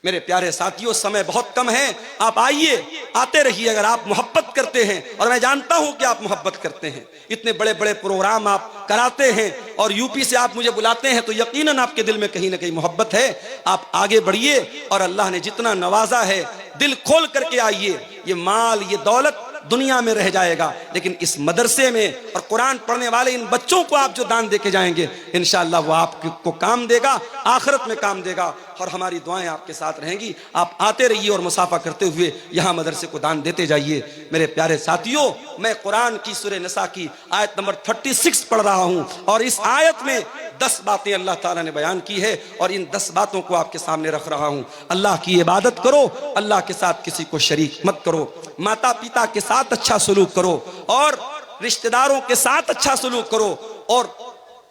मेरे प्यारे साथियों, समय बहुत कम है, आप आइए, आते रहिए अगर आप मोहब्बत करते हैं, और मैं जानता हूं कि आप मोहब्बत करते हैं। इतने बड़े बड़े प्रोग्राम आप कराते हैं और यूपी से आप मुझे बुलाते हैं, तो यकीनन आपके दिल में कहीं ना कहीं मोहब्बत है। आप आगे बढ़िए और अल्लाह ने जितना नवाजा है दिल खोल करके आइए। ये माल, ये दौलत दुनिया में रह जाएगा, लेकिन इस मदरसे में और कुरान पढ़ने वाले इन बच्चों को आप जो दान देके जाएंगे इंशाअल्लाह वो आपको काम देगा, आखिरत में काम देगा, और हमारी दुआएं आपके साथ रहेंगी। आप आते रहिए और मुसाफा करते हुए यहाँ मदरसे को दान देते जाइए। मेरे प्यारे साथियों, मैं कुरान की सूरह निसा की आयत नंबर 36 पढ़ रहा हूँ, और इस आयत में 10 बातें अल्लाह ताला ने बयान की है, और इन 10 बातों को आपके सामने रख रहा हूँ। अल्लाह की इबादत करो, अल्लाह के साथ किसी को शरीक मत करो, माता पिता के साथ अच्छा सलूक करो, और रिश्तेदारों के साथ अच्छा सलूक करो, और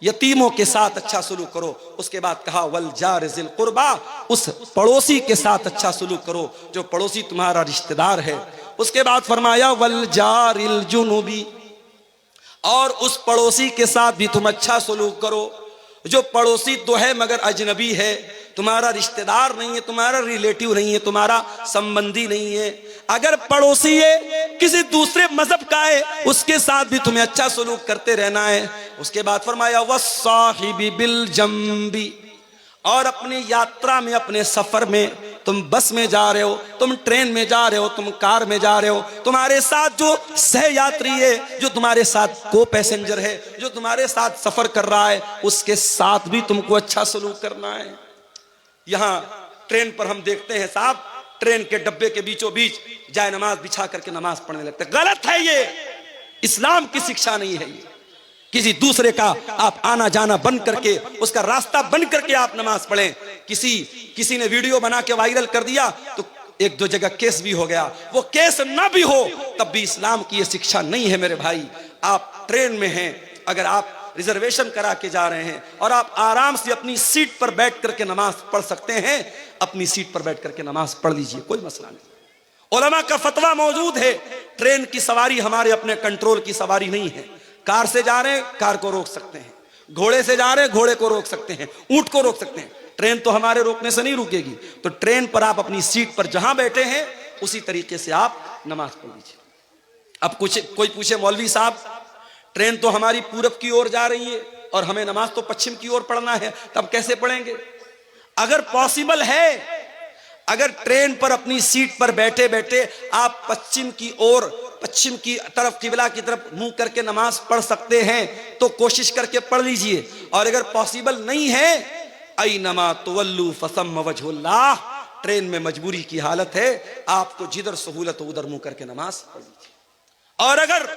यतीमों के साथ अच्छा सलूक करो। उसके बाद कहा वल जार जिल कुर्बा, उस पड़ोसी के साथ अच्छा सलूक करो जो पड़ोसी तुम्हारा रिश्तेदार है। उसके बाद फरमाया वल जारिल जुनुबी, और उस पड़ोसी के साथ भी तुम अच्छा सलूक करो जो पड़ोसी तो है मगर अजनबी है, तुम्हारा रिश्तेदार नहीं है, तुम्हारा रिलेटिव नहीं है, तुम्हारा संबंधी नहीं है। अगर पड़ोसी है किसी दूसरे मजहब का है, उसके साथ भी तुम्हें अच्छा सलूक करते रहना है। उसके बाद फरमाया वस्साहिबी बिल जंबी, और अपनी यात्रा में, अपने सफर में, तुम बस में जा रहे हो, तुम ट्रेन में जा रहे हो, तुम कार में जा रहे हो, तुम्हारे साथ जो सह यात्री है, जो तुम्हारे साथ को पैसेंजर है, जो तुम्हारे साथ सफर कर रहा है, उसके साथ भी तुमको अच्छा सलूक करना है। यहाँ ट्रेन पर हम देखते हैं साहब, ट्रेन के डब्बे के बीचों बीच जाए नमाज बिछा करके नमाज पढ़ने लगते। गलत है ये, इस्लाम की शिक्षा नहीं है ये। किसी दूसरे का आप आना जाना बंद करके, उसका रास्ता बंद करके आप नमाज पढ़ें। किसी ने वीडियो बना के वायरल कर दिया तो 1-2 जगह केस भी हो गया, वो केस ना भी हो तब भी इस्लाम की ये शिक्षा नहीं है मेरे भाई। आप ट्रेन में हैं, अगर आप रिजर्वेशन करा के जा रहे हैं और आप आराम से अपनी सीट पर बैठ करके नमाज पढ़ सकते हैं, अपनी सीट पर बैठ करके नमाज पढ़ लीजिए, कोई मसला नहीं। उलमा का फतवा मौजूद है, ट्रेन की सवारी हमारे अपने कंट्रोल की सवारी नहीं है। कार से जा रहे हैं, कार को रोक सकते हैं, घोड़े से जा रहे हैं, घोड़े को रोक सकते हैं, ऊंट को रोक सकते हैं। ट्रेन तो हमारे रोकने से नहीं रुकेगी। तो ट्रेन पर आप अपनी सीट पर जहां बैठे हैं उसी तरीके से आप नमाज पढ़ लीजिए। अब कोई पूछे मौलवी साहब, ट्रेन तो हमारी पूरब की ओर जा रही है और हमें नमाज तो पश्चिम की ओर पढ़ना है, तब कैसे पढ़ेंगे? अगर पॉसिबल है, अगर ट्रेन पर अपनी सीट पर बैठे बैठे आप पश्चिम की तरफ, किबला की तरफ मुंह करके नमाज पढ़ सकते हैं तो कोशिश करके पढ़ लीजिए। और अगर पॉसिबल नहीं है, ऐनमा तुवल्लू फसम्म वजहुल्लाह, ट्रेन में मजबूरी की हालत है, आपको जिधर सहूलत हो उधर मुंह करके नमाज पढ़ लीजिए। और अगर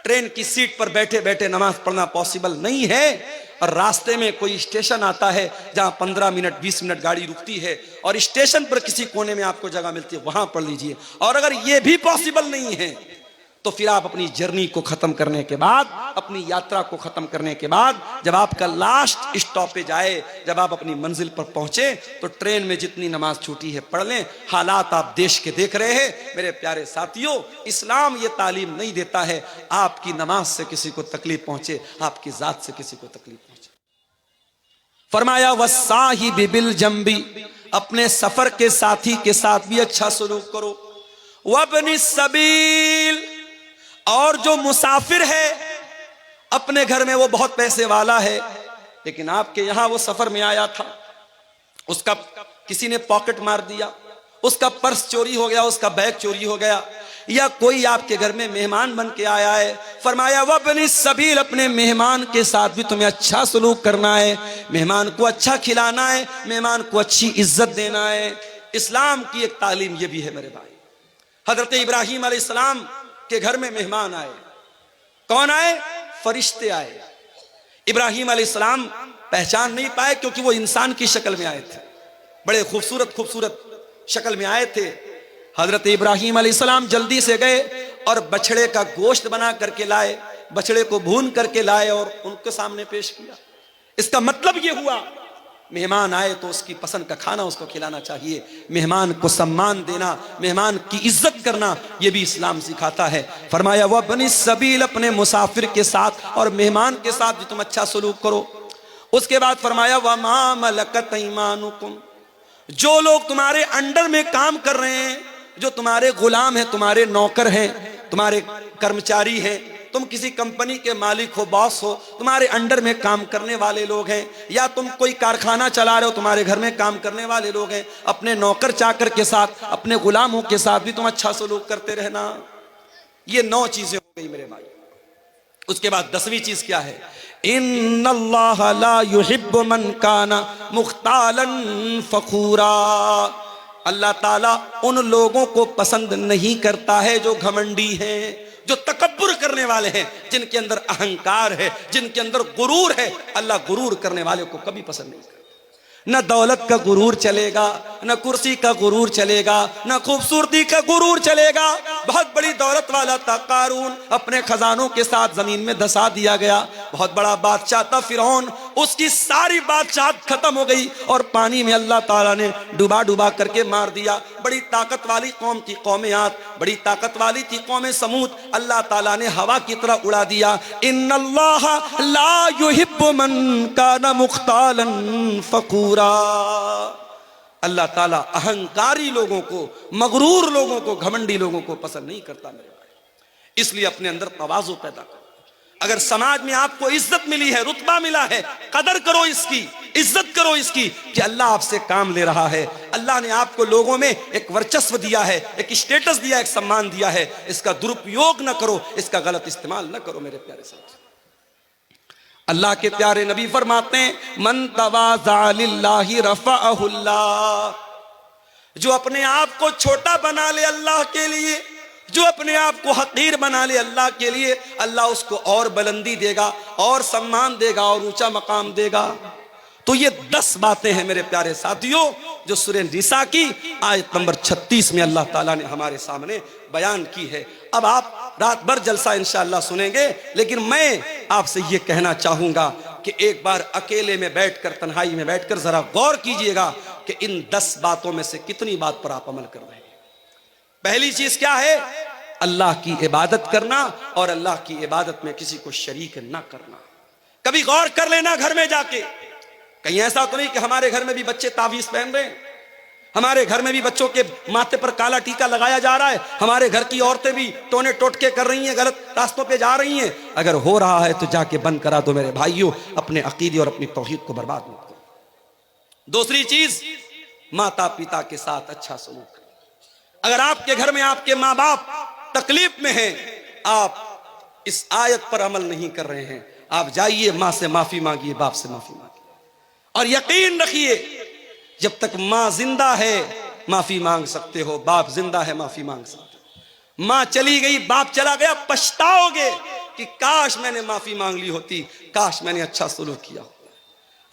ट्रेन की सीट पर बैठे बैठे नमाज पढ़ना पॉसिबल नहीं है और रास्ते में कोई स्टेशन आता है जहां 15 मिनट 20 मिनट गाड़ी रुकती है और स्टेशन पर किसी कोने में आपको जगह मिलती है, वहां पढ़ लीजिए। और अगर यह भी पॉसिबल नहीं है तो फिर आप अपनी जर्नी को खत्म करने के बाद, अपनी यात्रा को खत्म करने के बाद, जब आपका लास्ट स्टॉपेज आए, जब आप अपनी मंजिल पर पहुंचे, तो ट्रेन में जितनी नमाज छूटी है पढ़ लें। हालात आप देश के देख रहे हैं मेरे प्यारे साथियों। इस्लाम ये तालीम नहीं देता है आपकी नमाज से किसी को तकलीफ पहुंचे, आपकी जात से किसी को तकलीफ पहुंचे। फरमाया वस्साहिबि बिल जंबी, अपने सफर के साथी के साथ भी अच्छा सलूक करो। वब्नि सबील, और जो मुसाफिर है अपने घर में वो बहुत पैसे वाला है, लेकिन आपके यहां वो सफर में आया था, उसका किसी ने पॉकेट मार दिया, उसका पर्स चोरी हो गया, उसका बैग चोरी हो गया, या कोई आपके घर में मेहमान बन के आया है। फरमाया वब्नि सबील, अपने मेहमान के साथ भी तुम्हें अच्छा सलूक करना है, मेहमान को अच्छा खिलाना है, मेहमान को अच्छी इज्जत देना है। इस्लाम की एक तालीम यह भी है मेरे भाई। हजरत इब्राहीम अलैहिस्सलाम के घर में मेहमान आए। कौन आए? फरिश्ते आए। इब्राहीम अलैहिस्सलाम पहचान नहीं पाए क्योंकि वो इंसान की शक्ल में आए थे, बड़े खूबसूरत खूबसूरत शक्ल में आए थे। हजरत इब्राहीम अलैहिस्सलाम जल्दी से गए और बछड़े का गोश्त बना करके लाए, बछड़े को भून करके लाए और उनके सामने पेश किया। इसका मतलब यह हुआ मेहमान आए तो उसकी पसंद का खाना उसको खिलाना चाहिए, मेहमान को सम्मान देना, मेहमान की इज्जत करना, यह भी इस्लाम सिखाता है। फरमाया वह बनी सबील, अपने मुसाफिर के साथ और मेहमान के साथ भी तुम अच्छा सलूक करो। उसके बाद फरमाया वह मा मलकत ईमानुकुम, जो लोग तुम्हारे अंडर में काम कर रहे हैं, जो तुम्हारे गुलाम हैं, तुम्हारे नौकर हैं, तुम्हारे कर्मचारी हैं, तुम किसी कंपनी के मालिक हो, बॉस हो, तुम्हारे अंडर में काम करने वाले लोग हैं, या तुम कोई कारखाना चला रहे हो, तुम्हारे घर में काम करने वाले लोग हैं, अपने नौकर चाकर के साथ, अपने गुलामों के साथ भी तुम अच्छा सलूक करते रहना। ये 9 चीजें हो गई मेरे भाई। उसके बाद 10वीं चीज क्या है? इन्नल्लाह ला युहिब्बु मन काना मुख्तालन फखूरा, अल्लाह ताला उन लोगों को पसंद नहीं करता है जो घमंडी हैं, जो तकब्बुर करने वाले हैं, जिनके अंदर अहंकार है, जिनके अंदर गुरूर है। अल्लाह गुरूर करने वाले को कभी पसंद नहीं करता। न दौलत का गुरूर चलेगा, न कुर्सी का गुरूर चलेगा, न खूबसूरती का गुरूर चलेगा। बहुत बड़ी दौलत वाला था कारून, अपने खजानों के साथ जमीन में धसा दिया गया। बहुत बड़ा बादशाह था फिरौन, उसकी सारी बादशाहत खत्म हो गई और पानी में अल्लाह ताला ने डुबा डुबा करके मार दिया। बड़ी ताकत वाली कौम थी कौम आद, बड़ी ताकत वाली थी कौम समूद, अल्लाह ताला ने हवा की तरह उड़ा दिया। इन्नल्लाह ला युहिब्बु मन काना मुख्तालन फखूरा, अल्लाह ताला अहंकारी लोगों को, मगरूर लोगों को, घमंडी लोगों को पसंद नहीं करता मेरे भाई। इसलिए अपने अंदर तवाज़ु पैदा करो। अगर समाज में आपको इज्जत मिली है, रुतबा मिला है, कदर करो इसकी, इज्जत करो इसकी कि अल्लाह आपसे काम ले रहा है। अल्लाह ने आपको लोगों में एक वर्चस्व दिया है, एक स्टेटस दिया, एक सम्मान दिया है। इसका दुरुपयोग न करो, इसका गलत इस्तेमाल न करो मेरे प्यारे साथी। अल्लाह के प्यारे नबी फरमाते हैं मन तवाज़ा लिल्लाहि रफ़अहुल्लाह, जो अपने आप को छोटा बना ले अल्लाह के लिए, जो अपने आप को हकीर बना ले अल्लाह के लिए, अल्लाह उसको और बुलंदी देगा, और सम्मान देगा, और ऊंचा मकाम देगा। तो ये 10 बातें हैं मेरे प्यारे साथियों जो सूरह निसा की आयत नंबर 36 में अल्लाह ताला ने हमारे सामने बयान की है। अब आप रात भर जलसा इंशाअल्लाह सुनेंगे, लेकिन मैं आपसे ये कहना चाहूंगा कि एक बार अकेले में बैठकर, तन्हाई में बैठकर जरा गौर कीजिएगा कि इन 10 बातों में से कितनी बात पर आप अमल कर रहे हैं। पहली चीज क्या है? अल्लाह की इबादत करना, और अल्लाह की इबादत में किसी को शरीक ना करना। कभी गौर कर लेना घर में जाके, कहीं ऐसा तो नहीं कि हमारे घर में भी बच्चे तावीज पहन रहे हैं, हमारे घर में भी बच्चों के माथे पर काला टीका लगाया जा रहा है, हमारे घर की औरतें भी टोने टोटके कर रही हैं, गलत रास्तों पे जा रही हैं। अगर हो रहा है तो जाके बंद करा दो मेरे भाइयों, अपने अकीदे और अपनी तौहीद को बर्बाद मत करो। दूसरी चीज, माता पिता के साथ अच्छा सलूक। अगर आपके घर में आपके माँ बाप तकलीफ में हैं, आप इस आयत पर अमल नहीं कर रहे हैं, आप जाइए माँ से माफी मांगिए, बाप से माफी मांगिए, और यकीन रखिए जब तक माँ जिंदा है माफी मांग सकते हो, बाप जिंदा है माफी मांग सकते हो। माँ चली गई, बाप चला गया, पछताओगे कि काश मैंने माफी मांग ली होती, काश मैंने अच्छा सलूक किया होता।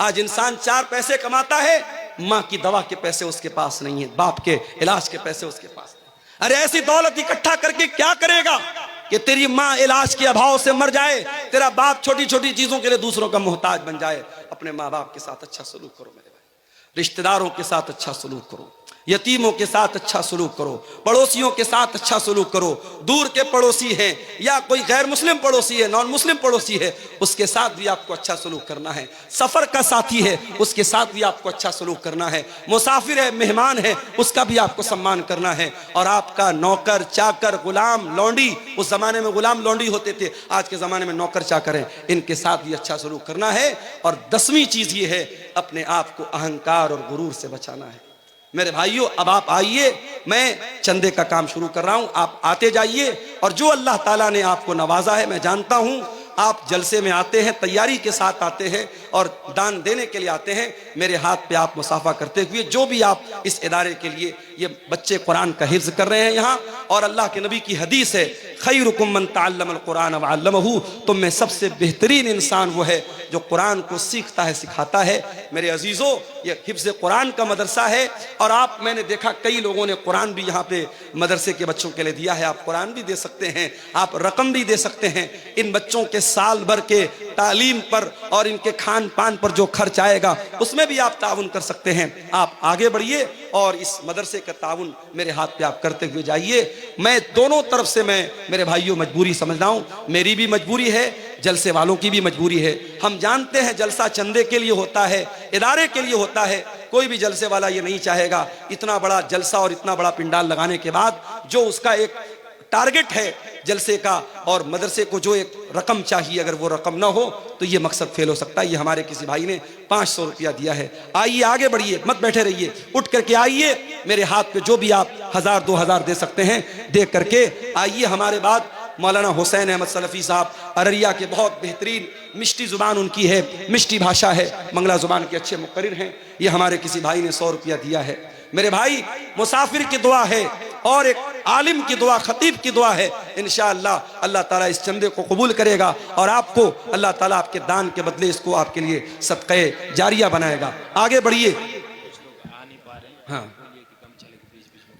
आज इंसान 4 पैसे कमाता है, माँ की दवा के पैसे उसके पास नहीं है, बाप के इलाज के पैसे उसके पास नहीं। अरे ऐसी दौलत इकट्ठा करके क्या करेगा? कि तेरी माँ इलाज के अभाव से मर जाए, तेरा बाप छोटी छोटी चीजों के लिए दूसरों का मोहताज बन जाए। अपने माँ बाप के साथ अच्छा सलूक करो मेरे भाई, रिश्तेदारों के साथ अच्छा सलूक करो, यतीमों के साथ अच्छा सलूक करो, पड़ोसियों के साथ अच्छा सलूक करो। दूर के पड़ोसी हैं या कोई गैर मुस्लिम पड़ोसी है, नॉन मुस्लिम पड़ोसी है, उसके साथ भी आपको अच्छा सलूक करना है। सफर का साथी है, उसके साथ भी आपको अच्छा सलूक करना है। मुसाफिर है, मेहमान है, उसका भी आपको सम्मान करना है। और आपका नौकर चाकर गुलाम लौंडी, उस जमाने में गुलाम लौंडी होते थे, आज के जमाने में नौकर चाकर हैं, इनके साथ भी अच्छा सलूक करना है। और 10वीं चीज ये है, अपने आप को अहंकार और गुरूर से बचाना है। मेरे भाइयों, अब आप आइए, मैं चंदे का काम शुरू कर रहा हूं, आप आते जाइए। और जो अल्लाह ताला ने आपको नवाजा है, मैं जानता हूं आप जलसे में आते हैं, तैयारी के साथ आते हैं और दान देने के लिए आते हैं। मेरे हाथ पे आप मुसाफा करते हुए, जो भी आप इस इदारे के लिए, ये बच्चे कुरान का हिफ्ज कर रहे हैं यहाँ, और अल्लाह के नबी की हदीस है, खैरुकुम मन तअल्लमल कुरान व अल्लमहु, तुम में सबसे बेहतरीन इंसान वो है जो कुरान को सीखता है, सिखाता है। मेरे अजीजों, ये हिफ्ज कुरान का मदरसा है। और आप, मैंने देखा कई लोगों ने कुरान भी यहाँ पे मदरसे के बच्चों के लिए दिया है। आप कुरान भी दे सकते हैं, आप रकम भी दे सकते हैं। इन बच्चों के साल भर के तालीम पर और इनके खान पान पर जो खर्च आएगा, उसमें भी आप ताउन कर सकते हैं। आप आगे बढ़िए और इस मदरसे का ताउन मेरे हाथ पे आप करते हुए जाइए। मैं दोनों तरफ से, मैं मेरे भाइयों मजबूरी समझ रहा हूँ, मेरी भी मजबूरी है, जलसे वालों की भी मजबूरी है। हम जानते हैं जलसा चंदे के लिए होता है, इदारे के लिए होता है। कोई भी जलसे वाला ये नहीं चाहेगा इतना बड़ा जलसा और इतना बड़ा पिंडाल लगाने के बाद जो उसका एक टारगेट है जलसे का और मदरसे को जो एक रकम चाहिए, अगर वो रकम ना हो तो ये मकसद फेल हो सकता है। ये हमारे किसी भाई ने 500 रुपया दिया है। आइए, आगे बढ़िए, मत बैठे रहिए, उठ करके आइए। मेरे हाथ पे जो भी आप 1000 2000 दे सकते हैं, दे करके आइए। हमारे बाद मौलाना हुसैन अहमद सलफी साहब अररिया के, बहुत बेहतरीन मिष्टी जुबान उनकी है, मिष्टी भाषा है, मंगला जुबान के अच्छे मुकर्रिर हैं। ये हमारे किसी भाई ने 100 रुपया दिया है। मेरे भाई, मुसाफिर की दुआ है और एक आलिम की दुआ, खतीब की दुआ है। इंशाअल्लाह अल्लाह ताला इस चंदे को कबूल करेगा और आपको अल्लाह ताला आपके दान के बदले इसको आपके लिए सदक़े जारिया बनाएगा। आगे बढ़िए। हाँ,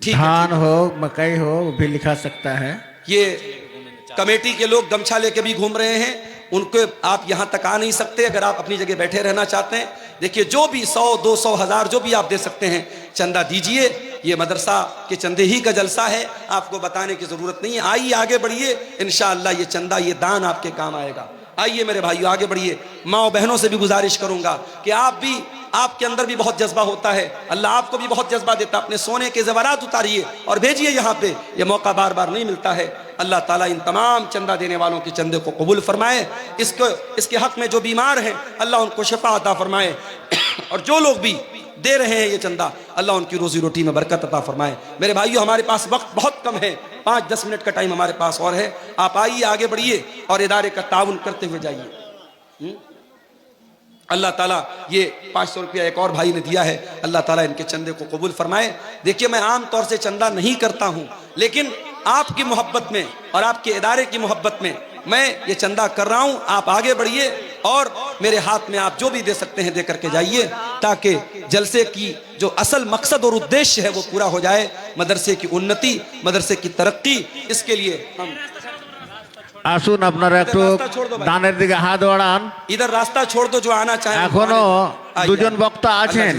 ठीक है। धान हो, मकई हो, वो भी लिखा सकता है। ये कमेटी के लोग गमछा लेके भी घूम रहे हैं, उनको आप यहां तक आ नहीं सकते। अगर आप अपनी जगह बैठे रहना चाहते हैं, देखिए जो भी 100 200 1000 जो भी आप दे सकते हैं, चंदा दीजिए। ये मदरसा के चंदे ही का जलसा है, आपको बताने की जरूरत नहीं है। आइए, आगे बढ़िए, इंशाअल्लाह ये चंदा, ये दान आपके काम आएगा। आइए मेरे भाइयों, आगे बढ़िए। माँ बहनों से भी गुजारिश करूंगा कि आप भी, आपके अंदर भी बहुत जज्बा होता है, अल्लाह आपको भी बहुत जज्बा देता है। अपने सोने के ज़ेवरात उतारिए और भेजिए यहाँ पे, ये मौका बार बार नहीं मिलता है। अल्लाह ताला इन तमाम चंदा देने वालों के चंदे को कबूल फरमाए। इसके हक में जो बीमार हैं, अल्लाह उनको शिफा अता फरमाए। और जो लोग भी दे रहे हैं ये चंदा, अल्लाह उनकी रोजी रोटी में बरकत अता फरमाए। मेरे भाइयों, हमारे पास वक्त बहुत कम है, 5-10 मिनट का टाइम हमारे पास और है। आप आइए, आगे बढ़िए और इदारे का ताउन करते हुए जाइए। अल्लाह ताला ये 500 रुपया एक और भाई ने दिया है, अल्लाह ताला इनके चंदे को कबूल फरमाए। देखिए, मैं आम तौर से चंदा नहीं करता हूं, लेकिन आपकी मोहब्बत में और आपके इदारे की मोहब्बत में मैं ये चंदा कर रहा हूं। आप आगे बढ़िए और मेरे हाथ में आप जो भी दे सकते हैं दे करके जाइए, ताकि जलसे की जो असल मकसद और उद्देश्य है वो पूरा हो जाए। मदरसे की उन्नति, मदरसे की तरक्की, इसके लिए हम আসুন আপনারা একটু দানের দিকে হাত বাড়ান। इधर रास्ता छोड़ दो जो आना चाहे। এখনো দুজন বক্তা আছেন,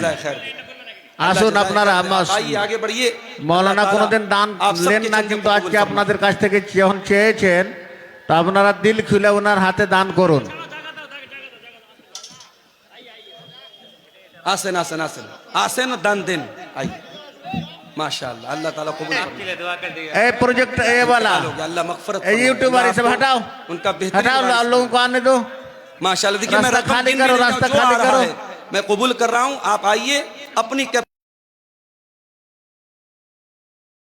আসুন আপনারা। आइए, आगे बढ़िए। মৌলানা কোনোদিন দান নেন না, কিন্তু আজকে আপনাদের কাছ থেকে যখন চেয়েছেন, তো আপনারা দিল খুলে ওনার হাতে দান করুন। आसन आसन आसन आसन दान दिन। आइए, माशाअल्लाह, अल्लाह ताला कबूल फरमाए। এই প্রজেক্ট এ वाला अल्लाह मगफरत এই यूट्यूबर सब हटाओ, उनका हटाओ, लोगों को आने दो। माशाअल्लाह। देखिए, मैं रास्ता खाली करो, रास्ता खाली करो। मैं कबूल कर रहा हूं। आप आइए, अपनी